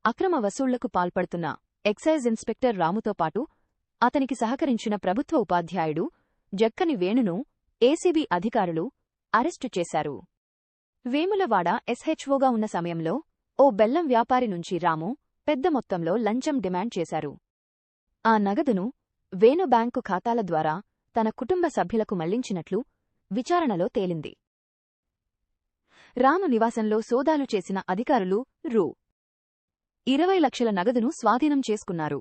అక్రమ వసూళ్లకు పాల్పడుతున్న excise inspector రాముతో పాటు అతనికి సహకరించిన ప్రభుత్వ ఉపాధ్యాయుడు జక్కని వేణును ఏసీబీ అధికారులు అరెస్టు చేశారు. వేములవాడ ఎస్హెచ్ఓగా ఉన్న సమయంలో ఓ బెల్లం వ్యాపారి నుంచి రాము పెద్ద మొత్తంలో లంచం డిమాండ్ చేశారు. ఆ నగదును వేణు బ్యాంకు ఖాతాల ద్వారా తన కుటుంబ సభ్యులకు మళ్లించినట్లు విచారణలో తేలింది. రాము నివాసంలో సోదాలు చేసిన అధికారులు రూ. 20 లక్షల నగదును స్వాధీనం చేసుకున్నారు.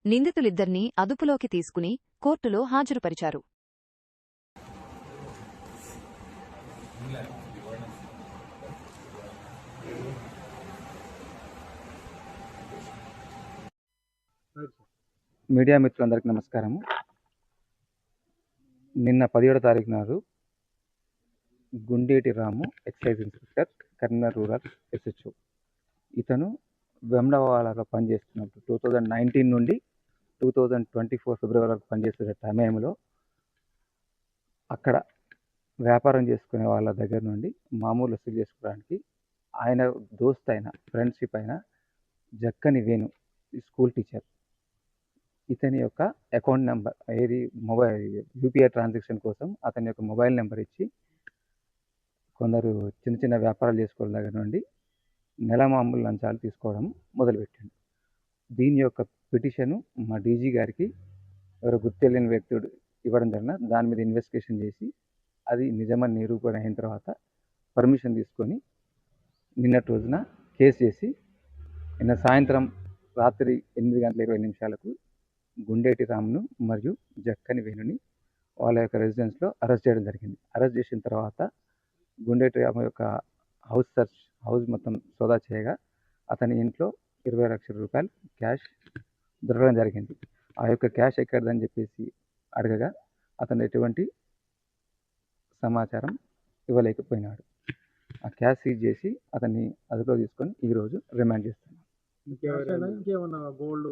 నిందితులిద్దర్నీ అదుపులోకి తీసుకుని కోర్టులో హాజరుపరిచారు. మీడియా మిత్రులందరికీ నమస్కారము. నిన్న 17వ తారీఖు నాడు Gundeti Ramu excise inspector Karimnagar rural SHO ఇతను వెమ్లవాడలో పనిచేస్తున్నప్పుడు 2019 నుండి 2024 ఫిబ్రవరి వరకు పనిచేస్తున్న సమయంలో అక్కడ వ్యాపారం చేసుకునే వాళ్ళ దగ్గర నుండి మామూలు వసూలు చేసుకోవడానికి ఆయన దోస్త్ అయిన ఫ్రెండ్షిప్ అయిన జక్కని వేణు స్కూల్ టీచర్ ఇతని యొక్క account number mobile UPI transaction కోసం అతని యొక్క మొబైల్ నెంబర్ ఇచ్చి కొందరు చిన్న చిన్న వ్యాపారాలు చేసుకోవడం దగ్గర నుండి నెల మామూలు లంచాలు తీసుకోవడం మొదలుపెట్టిండు. దీని యొక్క పిటిషను మా డీజీ గారికి ఎవరో గుర్తెలియని వ్యక్తుడు ఇవ్వడం జరిగిన దాని మీద ఇన్వెస్టిగేషన్ చేసి అది నిజమని నిరూపణ అయిన తర్వాత పర్మిషన్ తీసుకొని నిన్నటి రోజున కేసు చేసి నిన్న సాయంత్రం రాత్రి 8:20 గుండేటి రామును మరియు జక్కని వేణుని వాళ్ళ యొక్క రెసిడెన్స్లో అరెస్ట్ చేయడం జరిగింది. అరెస్ట్ చేసిన తర్వాత గుండేటి రాము యొక్క హౌస్ మొత్తం సోదా చేయగా అతని ఇంట్లో 20 లక్షల రూపాయలు క్యాష్ దొరకడం జరిగింది. ఆ యొక్క క్యాష్ ఎక్కడదని చెప్పేసి అడగగా అతను ఎటువంటి సమాచారం ఇవ్వలేకపోయినాడు. ఆ క్యాష్ సీజ్ చేసి అతన్ని అదుపులో తీసుకొని ఈరోజు రిమాండ్ చేస్తున్నాం. ఇంకేమన్నా గోల్డ్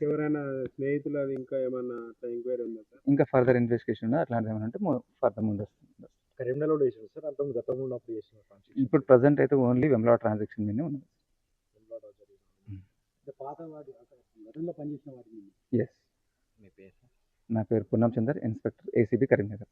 ఎవరైనా స్నేహితులు అది ఇంకా ఏమన్నా ఎంక్వైరీ ఉందా సార్? ఇంకా ఫర్దర్ ఇన్వెస్టిగేషన్ అట్లాంటిది ఏమైనా అంటే ఫర్దర్ ముందు వస్తుంది. కరీంనగర్లో చేసారు సార్, అంత గతంలో ఉన్నప్పుడు చేసిన ఇప్పుడు ప్రజెంట్ అయితే ఓన్లీ వెమ్లవాడ ట్రాన్సాక్షన్ మీద ఉన్నది. పాత వాటి గతంలో పనిచేసిన వాటి ఎస్. నా పేరు పూర్ణం చందర్, ఇన్స్పెక్టర్ ఏసీబీ కరీంనగర్.